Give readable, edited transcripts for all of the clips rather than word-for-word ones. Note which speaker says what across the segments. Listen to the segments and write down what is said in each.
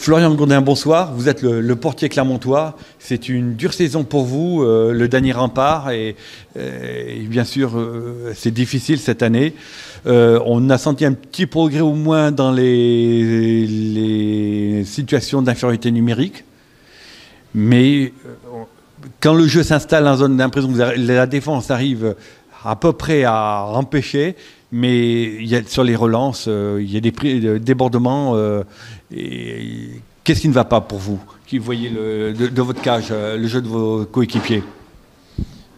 Speaker 1: Florian Gourdin, bonsoir. Vous êtes le portier clermontois. C'est une dure saison pour vous, le dernier rempart. Et bien sûr, c'est difficile cette année. On a senti un petit progrès au moins dans les situations d'infériorité numérique. Mais quand le jeu s'installe en zone d'impression, la défense arrive à peu près à empêcher. Mais sur les relances, il y a des débordements. Qu'est-ce qui ne va pas pour vous, qui voyez de votre cage, le jeu de vos coéquipiers?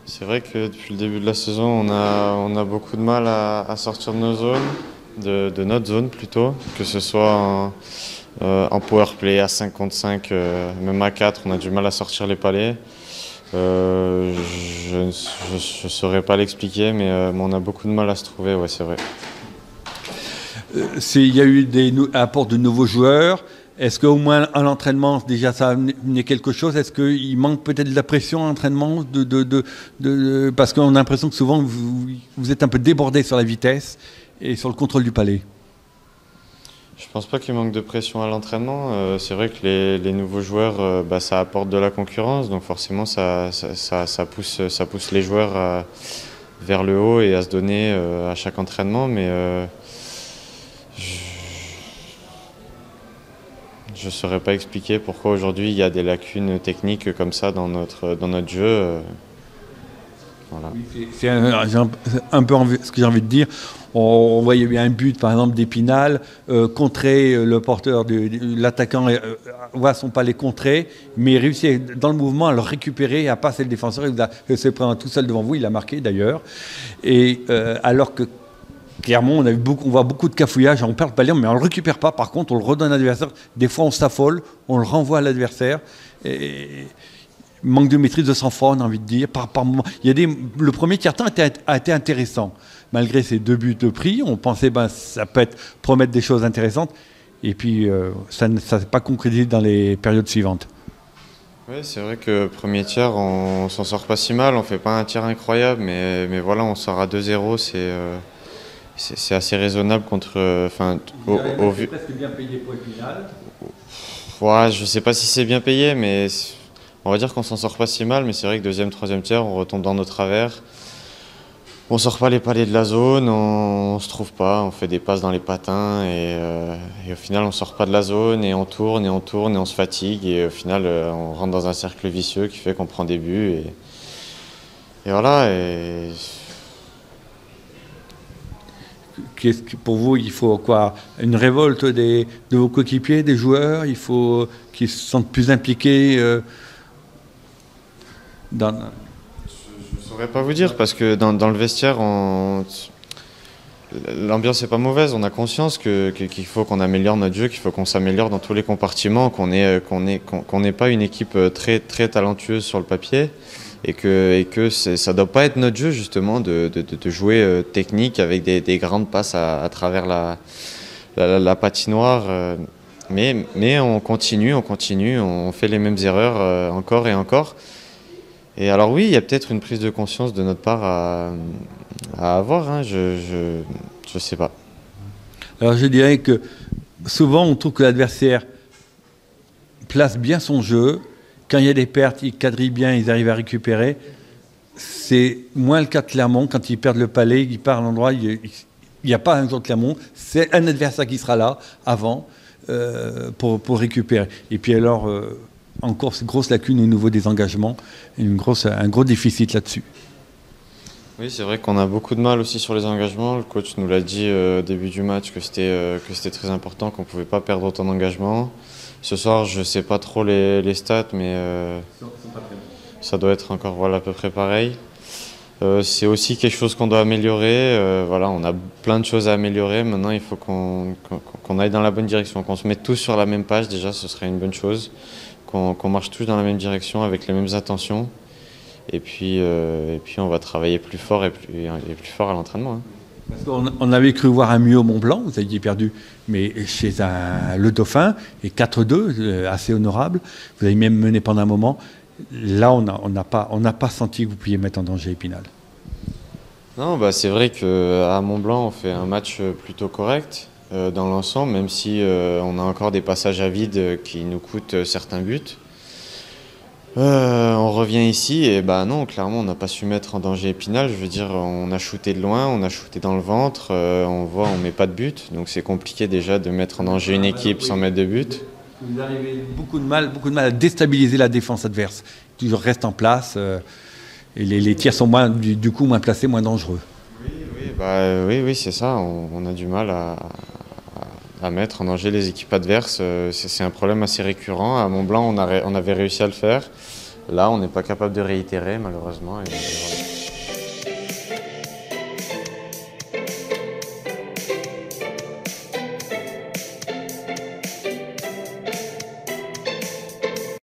Speaker 2: C'est vrai que depuis le début de la saison, on a beaucoup de mal à sortir de nos zones, de notre zone plutôt, que ce soit en power play, à 5 contre 5, même à 4, on a du mal à sortir les palets. Je ne saurais pas l'expliquer, mais on a beaucoup de mal à se trouver, ouais, c'est vrai.
Speaker 1: Il y a eu des apports de nouveaux joueurs. Est-ce qu'au moins à l'entraînement, déjà ça a amené quelque chose? Est-ce qu'il manque peut-être de la pression à l'entraînement parce qu'on a l'impression que souvent vous êtes un peu débordé sur la vitesse et sur le contrôle du palais.
Speaker 2: Je pense pas qu'il manque de pression à l'entraînement. C'est vrai que les nouveaux joueurs, ça apporte de la concurrence, donc forcément ça pousse les joueurs vers le haut et à se donner à chaque entraînement. Mais je ne saurais pas expliquer pourquoi aujourd'hui il y a des lacunes techniques comme ça dans notre jeu. Voilà.
Speaker 1: C'est un peu ce que j'ai envie de dire. On voyait bien un but, par exemple, d'Épinal, contrer le porteur, l'attaquant voit son palais contré, mais il réussit dans le mouvement à le récupérer, à passer le défenseur. Il se prend tout seul devant vous, il a marqué d'ailleurs. Et alors que clairement, on voit beaucoup de cafouillage, on perd le palais, mais on ne le récupère pas. Par contre, on le redonne à l'adversaire. Des fois, on s'affole, on le renvoie à l'adversaire. Et manque de maîtrise de sang-froid, on a envie de dire. Par moment. Le premier tiers-temps a été intéressant. Malgré ces 2 buts de prix, on pensait ça peut promettre des choses intéressantes. Et puis, ça ne s'est pas concrétisé dans les périodes suivantes.
Speaker 2: Oui, c'est vrai que premier tiers, on s'en sort pas si mal. On fait pas un tir incroyable, mais voilà, on sort à 2-0. C'est assez raisonnable contre.
Speaker 1: Au vu. C'est presque bien payé pour Épinal.
Speaker 2: Ouais, je sais pas si c'est bien payé, mais on va dire qu'on s'en sort pas si mal. Mais c'est vrai que deuxième, troisième tiers, on retombe dans nos travers. On sort pas les palets de la zone, on se trouve pas, on fait des passes dans les patins et au final on sort pas de la zone et on tourne et on tourne et on se fatigue et au final on rentre dans un cercle vicieux qui fait qu'on prend des buts et voilà.
Speaker 1: Qu'est-ce que pour vous, il faut quoi? Une révolte de vos coéquipiers, des joueurs? Il faut qu'ils se sentent plus impliqués dans...
Speaker 2: Je ne saurais pas vous dire parce que dans le vestiaire, l'ambiance n'est pas mauvaise. On a conscience qu'il faut qu'on améliore notre jeu, qu'il faut qu'on s'améliore dans tous les compartiments, qu'on n'est pas une équipe très, très talentueuse sur le papier et que ça ne doit pas être notre jeu justement de jouer technique avec des grandes passes à travers la patinoire. Mais on continue, on fait les mêmes erreurs encore et encore. Et alors oui, il y a peut-être une prise de conscience de notre part à avoir, hein, je sais pas.
Speaker 1: Alors je dirais que souvent on trouve que l'adversaire place bien son jeu. Quand il y a des pertes, ils quadrillent bien, ils arrivent à récupérer. C'est moins le cas de Clermont. Quand ils perdent le palais, ils partent à l'endroit, il n'y a pas un joueur de Clermont. C'est un adversaire qui sera là avant pour récupérer. Et puis alors... encore cette grosse lacune au niveau des engagements, un gros déficit là-dessus.
Speaker 2: Oui, c'est vrai qu'on a beaucoup de mal aussi sur les engagements. Le coach nous l'a dit au début du match que c'était très important, qu'on ne pouvait pas perdre autant d'engagements. Ce soir, je ne sais pas trop les stats, mais ça doit être encore à peu près pareil. C'est aussi quelque chose qu'on doit améliorer. On a plein de choses à améliorer. Maintenant, il faut qu'on aille dans la bonne direction, qu'on se mette tous sur la même page. Déjà, ce serait une bonne chose. Qu'on marche tous dans la même direction avec les mêmes intentions et puis on va travailler plus fort et plus fort à l'entraînement. Hein.
Speaker 1: Parce qu'on avait cru voir un mieux au Mont Blanc, vous aviez perdu, mais chez le Dauphin, et 4-2, assez honorable, vous avez même mené pendant un moment. Là, on n'a pas senti que vous pouviez mettre en danger Épinal.
Speaker 2: Non, c'est vrai qu'à Mont Blanc, on fait un match plutôt correct. dans l'ensemble, même si on a encore des passages à vide qui nous coûtent certains buts. On revient ici et bah non, clairement on n'a pas su mettre en danger Épinal. Je veux dire, on a shooté de loin, on a shooté dans le ventre, on voit on met pas de but, donc c'est compliqué déjà de mettre en danger une équipe sans mettre de but.
Speaker 1: Vous avez beaucoup de mal à déstabiliser la défense adverse. Toujours reste en place et les tirs sont du coup moins placés, moins dangereux.
Speaker 2: Oui, c'est ça. On a du mal à mettre en danger les équipes adverses. C'est un problème assez récurrent. À Mont-Blanc, on avait réussi à le faire. Là, on n'est pas capable de réitérer, malheureusement. Et